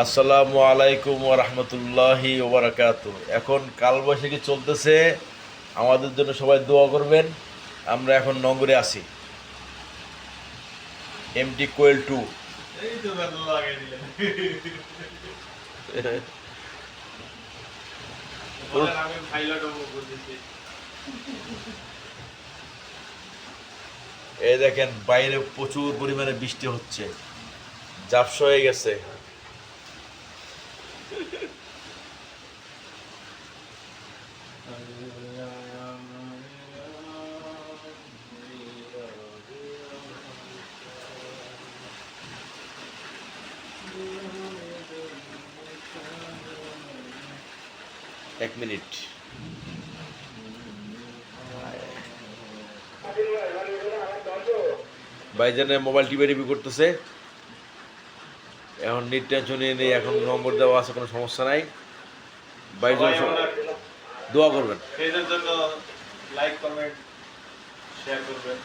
আসসালামু আলাইকুম ওয়া রাহমাতুল্লাহি ওয়া বারাকাতুহু। এখন কালবৈশাখী চলতেছে, আমাদের জন্য সবাই দোয়া করবেন। আমরা এখন নগরে আছি, এমটি কোয়েল 2। এই তো বেদনা লাগাই দিলেন। বলেন আমি পাইলট হবো বলতেছি। এই দেখেন বাইরে প্রচুর পরিমাণে বৃষ্টি হচ্ছে, ঝাপসা হয়ে গেছে। এক মিনিট। ভাইজানের মোবাইল টিপি করতেছে। এখন নিট টেনশন নিয়ে নেই, এখন নম্বর দেওয়া আছে, কোনো সমস্যা নাই। ভাইজান দোয়া করবেন। পেজের জন্য লাইক কমেন্ট শেয়ার করবেন।